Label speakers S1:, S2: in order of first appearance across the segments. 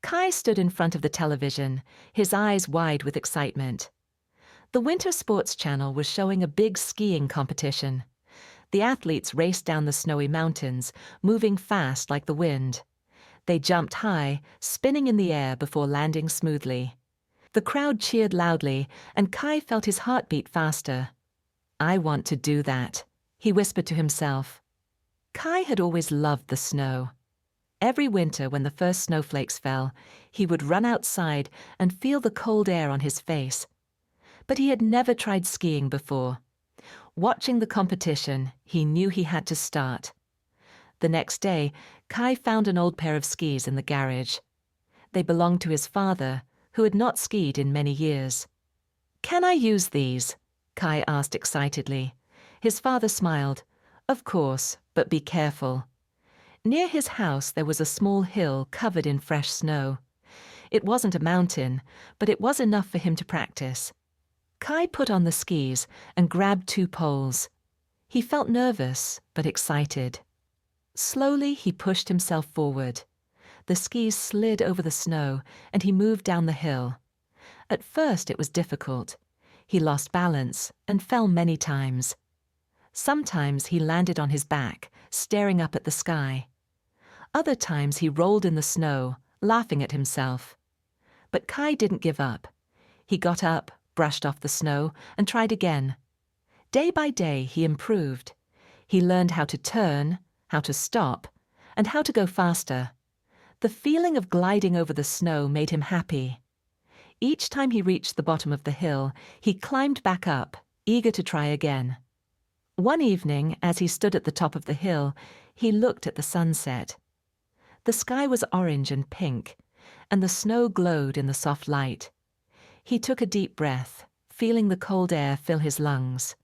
S1: Kai stood in front of the television, his eyes wide with excitement. The Winter Sports Channel was showing a big skiing competition. The athletes raced down the snowy mountains, moving fast like the wind. They jumped high, spinning in the air before landing smoothly. The crowd cheered loudly, and Kai felt his heart beat faster. "I want to do that," he whispered to himself. Kai had always loved the snow. Every winter when the first snowflakes fell, he would run outside and feel the cold air on his face. But he had never tried skiing before. Watching the competition, he knew he had to start. The next day, Kai found an old pair of skis in the garage. They belonged to his father, who had not skied in many years. "Can I use these?" Kai asked excitedly. His father smiled. "Of course, but be careful." Near his house there was a small hill covered in fresh snow. It wasn't a mountain, but it was enough for him to practice. Kai put on the skis and grabbed 2 poles. He felt nervous, but excited. Slowly he pushed himself forward. The skis slid over the snow, and he moved down the hill. At first it was difficult. He lost balance and fell many times. Sometimes he landed on his back, staring up at the sky. Other times he rolled in the snow, laughing at himself. But Kai didn't give up. He got up, brushed off the snow, and tried again. Day by day he improved. He learned how to turn, how to stop, and how to go faster. The feeling of gliding over the snow made him happy. Each time he reached the bottom of the hill, he climbed back up, eager to try again. One evening, as he stood at the top of the hill, he looked at the sunset. The sky was orange and pink, and the snow glowed in the soft light. He took a deep breath, feeling the cold air fill his lungs.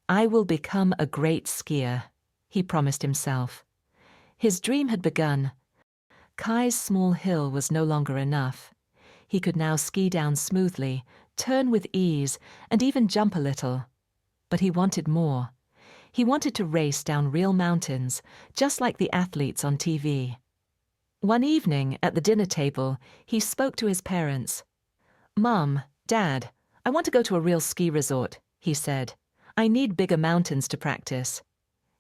S1: "I will become a great skier," he promised himself. His dream had begun. Kai's small hill was no longer enough. He could now ski down smoothly, turn with ease, and even jump a little. But he wanted more. He wanted to race down real mountains, just like the athletes on TV. One evening, at the dinner table, he spoke to his parents. "Mom, Dad, I want to go to a real ski resort," he said. "I need bigger mountains to practice."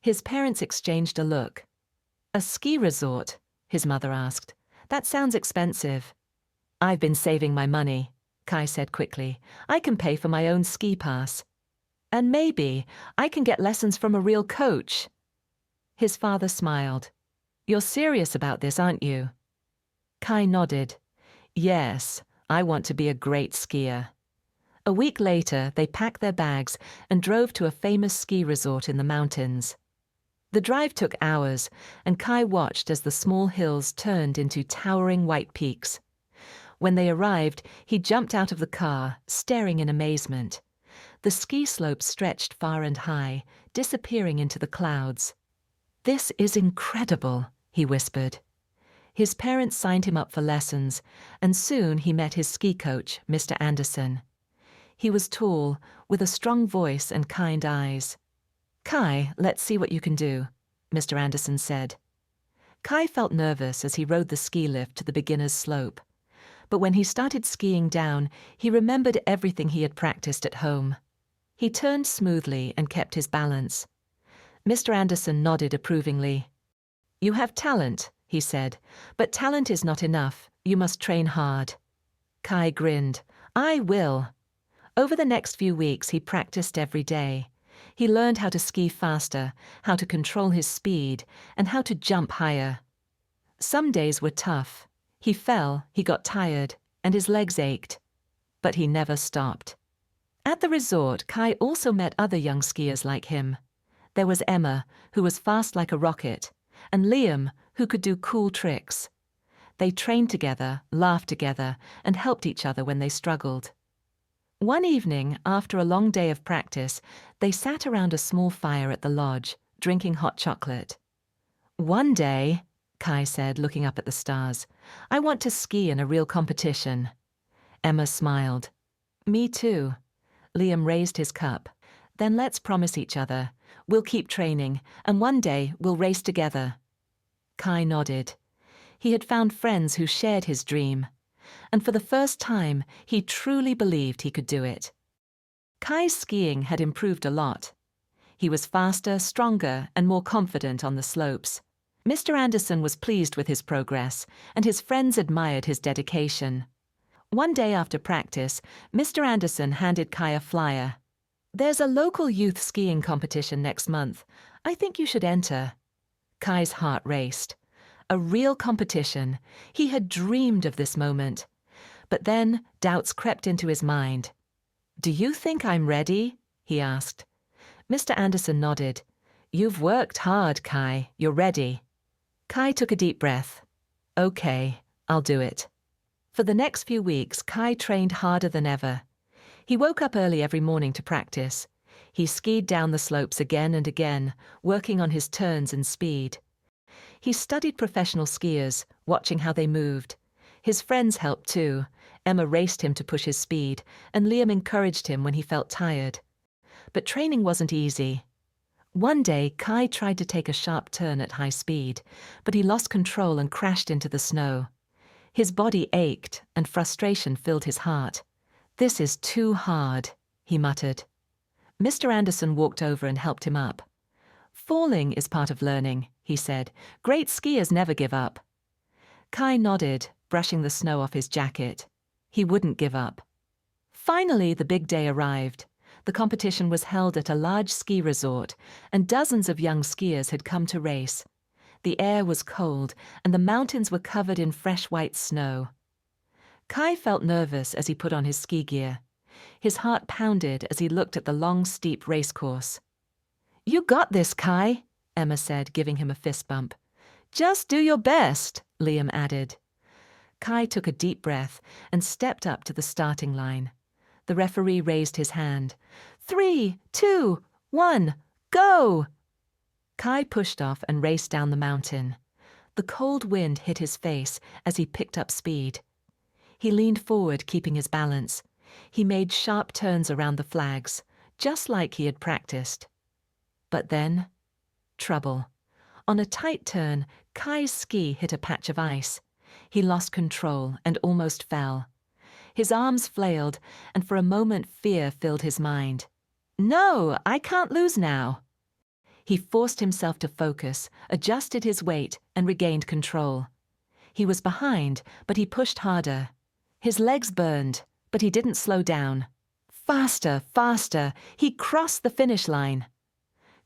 S1: His parents exchanged a look. "A ski resort?" his mother asked. "That sounds expensive." "I've been saving my money," Kai said quickly. "I can pay for my own ski pass. And maybe I can get lessons from a real coach." His father smiled. "You're serious about this, aren't you?" Kai nodded. "Yes, I want to be a great skier." A week later, they packed their bags and drove to a famous ski resort in the mountains. The drive took hours, and Kai watched as the small hills turned into towering white peaks. When they arrived, he jumped out of the car, staring in amazement. The ski slopes stretched far and high, disappearing into the clouds. "This is incredible," he whispered. His parents signed him up for lessons, and soon he met his ski coach, Mr. Anderson. He was tall, with a strong voice and kind eyes. "Kai, let's see what you can do," Mr. Anderson said. Kai felt nervous as he rode the ski lift to the beginner's slope. But when he started skiing down, he remembered everything he had practiced at home. He turned smoothly and kept his balance. Mr. Anderson nodded approvingly. "You have talent," he said, "but talent is not enough. You must train hard." Kai grinned. "I will." Over the next few weeks, he practiced every day. He learned how to ski faster, how to control his speed, and how to jump higher. Some days were tough. He fell, he got tired, and his legs ached. But he never stopped. At the resort, Kai also met other young skiers like him. There was Emma, who was fast like a rocket, and Liam, who could do cool tricks. They trained together, laughed together, and helped each other when they struggled. One evening, after a long day of practice, they sat around a small fire at the lodge, drinking hot chocolate. "One day," Kai said, looking up at the stars, "I want to ski in a real competition." Emma smiled. "Me too." Liam raised his cup. "Then let's promise each other. We'll keep training, and one day we'll race together." Kai nodded. He had found friends who shared his dream, and for the first time, he truly believed he could do it. Kai's skiing had improved a lot. He was faster, stronger, and more confident on the slopes. Mr. Anderson was pleased with his progress, and his friends admired his dedication. One day after practice, Mr. Anderson handed Kai a flyer. "There's a local youth skiing competition next month. I think you should enter." Kai's heart raced. A real competition. He had dreamed of this moment. But then doubts crept into his mind. "Do you think I'm ready?" he asked. Mr. Anderson nodded. "You've worked hard, Kai. You're ready." Kai took a deep breath. "Okay, I'll do it." For the next few weeks, Kai trained harder than ever. He woke up early every morning to practice. He skied down the slopes again and again, working on his turns and speed. He studied professional skiers, watching how they moved. His friends helped too. Emma raced him to push his speed, and Liam encouraged him when he felt tired. But training wasn't easy. One day, Kai tried to take a sharp turn at high speed, but he lost control and crashed into the snow. His body ached, and frustration filled his heart. "This is too hard," he muttered. Mr. Anderson walked over and helped him up. "Falling is part of learning," he said. "Great skiers never give up." Kai nodded, brushing the snow off his jacket. He wouldn't give up. Finally, the big day arrived. The competition was held at a large ski resort, and dozens of young skiers had come to race. The air was cold, and the mountains were covered in fresh white snow. Kai felt nervous as he put on his ski gear. His heart pounded as he looked at the long, steep racecourse. "You got this, Kai," Emma said, giving him a fist bump. "Just do your best," Liam added. Kai took a deep breath and stepped up to the starting line. The referee raised his hand. 3, 2, 1, go! Kai pushed off and raced down the mountain. The cold wind hit his face as he picked up speed. He leaned forward, keeping his balance. He made sharp turns around the flags, just like he had practiced. But then, trouble. On a tight turn, Kai's ski hit a patch of ice. He lost control and almost fell. His arms flailed, and for a moment fear filled his mind. "No, I can't lose now." He forced himself to focus, adjusted his weight, and regained control. He was behind, but he pushed harder. His legs burned, but he didn't slow down. Faster, faster, he crossed the finish line.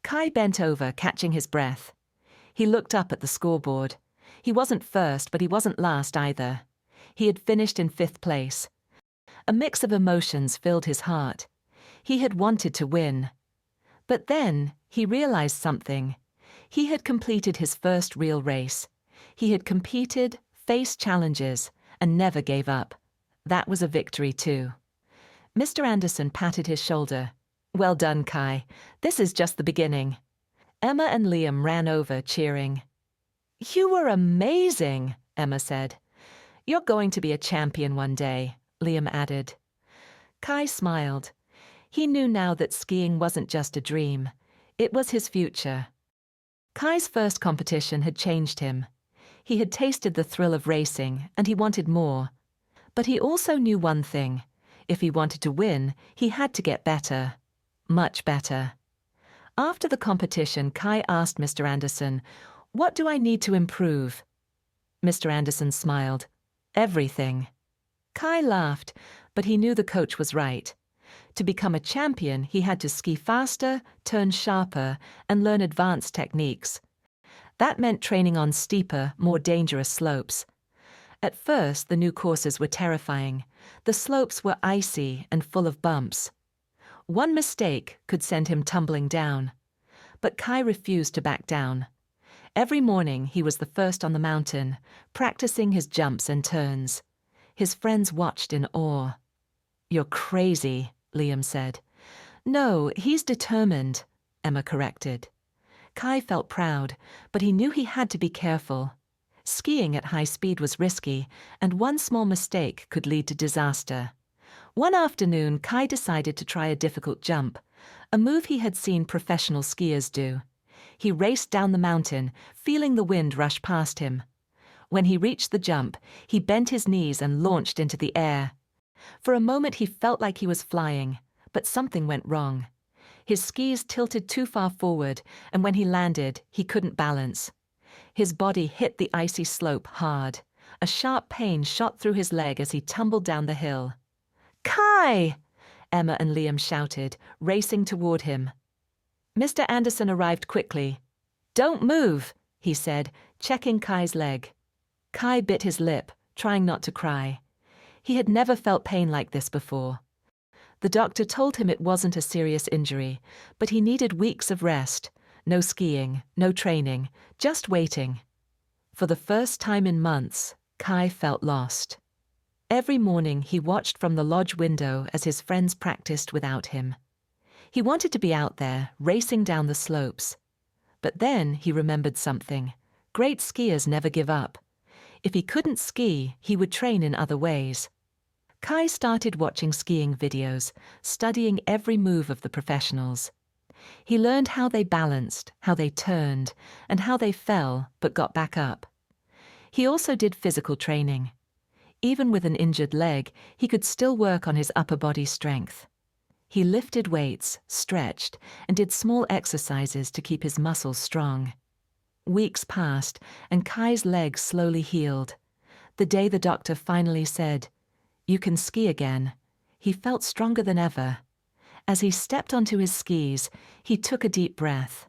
S1: Kai bent over, catching his breath. He looked up at the scoreboard. He wasn't first, but he wasn't last either. He had finished in 5th place. A mix of emotions filled his heart. He had wanted to win. But then he realized something. He had completed his first real race. He had competed, faced challenges, and never gave up. That was a victory too. Mr. Anderson patted his shoulder. "Well done, Kai. This is just the beginning." Emma and Liam ran over, cheering. "You were amazing," Emma said. "You're going to be a champion one day," Liam added. Kai smiled. He knew now that skiing wasn't just a dream. It was his future. Kai's first competition had changed him. He had tasted the thrill of racing, and he wanted more. But he also knew one thing. If he wanted to win, he had to get better. Much better. After the competition, Kai asked Mr. Anderson, "What do I need to improve?" Mr. Anderson smiled. "Everything." Kai laughed, but he knew the coach was right. To become a champion, he had to ski faster, turn sharper, and learn advanced techniques. That meant training on steeper, more dangerous slopes. At first, the new courses were terrifying. The slopes were icy and full of bumps. One mistake could send him tumbling down. But Kai refused to back down. Every morning, he was the first on the mountain, practicing his jumps and turns. His friends watched in awe. "You're crazy," Liam said. "No, he's determined," Emma corrected. Kai felt proud, but he knew he had to be careful. Skiing at high speed was risky, and one small mistake could lead to disaster. One afternoon, Kai decided to try a difficult jump, a move he had seen professional skiers do. He raced down the mountain, feeling the wind rush past him. When he reached the jump, he bent his knees and launched into the air. For a moment he felt like he was flying, but something went wrong. His skis tilted too far forward, and when he landed, he couldn't balance. His body hit the icy slope hard. A sharp pain shot through his leg as he tumbled down the hill. "Kai!" Emma and Liam shouted, racing toward him. Mr. Anderson arrived quickly. "Don't move," he said, checking Kai's leg. Kai bit his lip, trying not to cry. He had never felt pain like this before. The doctor told him it wasn't a serious injury, but he needed weeks of rest. No skiing, no training, just waiting. For the first time in months, Kai felt lost. Every morning he watched from the lodge window as his friends practiced without him. He wanted to be out there, racing down the slopes. But then he remembered something. Great skiers never give up. If he couldn't ski, he would train in other ways. Kai started watching skiing videos, studying every move of the professionals. He learned how they balanced, how they turned, and how they fell but got back up. He also did physical training. Even with an injured leg, he could still work on his upper body strength. He lifted weights, stretched, and did small exercises to keep his muscles strong. Weeks passed, and Kai's leg slowly healed. The day the doctor finally said, "You can ski again," he felt stronger than ever. As he stepped onto his skis, he took a deep breath.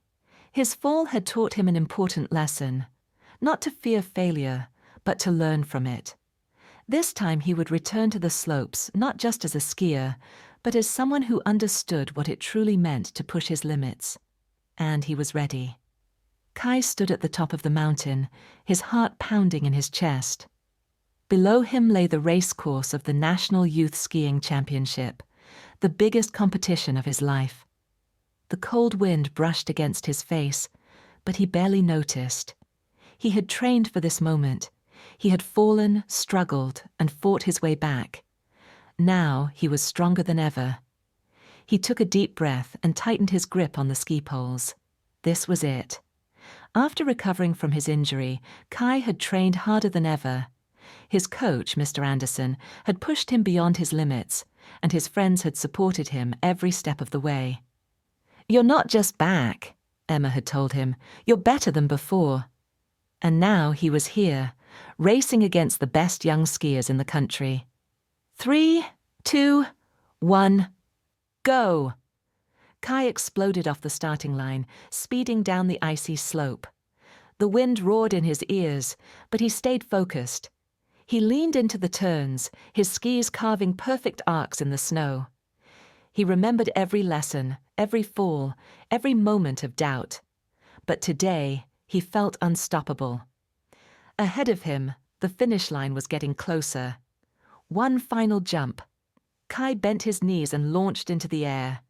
S1: His fall had taught him an important lesson. Not to fear failure, but to learn from it. This time he would return to the slopes not just as a skier, but as someone who understood what it truly meant to push his limits. And he was ready. Kai stood at the top of the mountain, his heart pounding in his chest. Below him lay the race course of the National Youth Skiing Championship, the biggest competition of his life. The cold wind brushed against his face, but he barely noticed. He had trained for this moment. He had fallen, struggled, and fought his way back. Now he was stronger than ever. He took a deep breath and tightened his grip on the ski poles. This was it. After recovering from his injury, Kai had trained harder than ever. His coach, Mr. Anderson, had pushed him beyond his limits, and his friends had supported him every step of the way. "You're not just back," Emma had told him. "You're better than before." And now he was here, racing against the best young skiers in the country. 3, 2, 1, go! Kai exploded off the starting line, speeding down the icy slope. The wind roared in his ears, but he stayed focused. He leaned into the turns, his skis carving perfect arcs in the snow. He remembered every lesson, every fall, every moment of doubt. But today, he felt unstoppable. Ahead of him, the finish line was getting closer. One final jump. Kai bent his knees and launched into the air.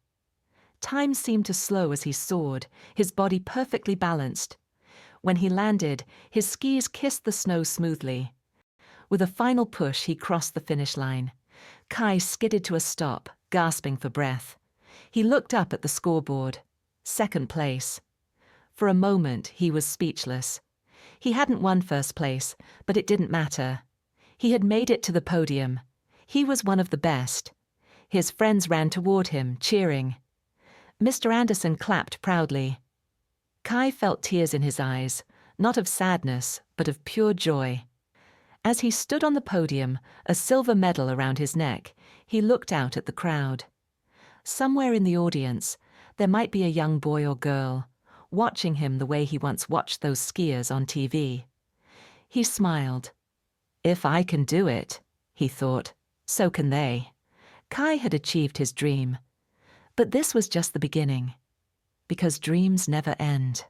S1: Time seemed to slow as he soared, his body perfectly balanced. When he landed, his skis kissed the snow smoothly. With a final push, he crossed the finish line. Kai skidded to a stop, gasping for breath. He looked up at the scoreboard. 2nd place. For a moment, he was speechless. He hadn't won 1st place, but it didn't matter. He had made it to the podium. He was one of the best. His friends ran toward him, cheering. Mr. Anderson clapped proudly. Kai felt tears in his eyes, not of sadness, but of pure joy. As he stood on the podium, a silver medal around his neck, he looked out at the crowd. Somewhere in the audience, there might be a young boy or girl, watching him the way he once watched those skiers on TV. He smiled. "If I can do it," he thought, "so can they." Kai had achieved his dream. But this was just the beginning, because dreams never end.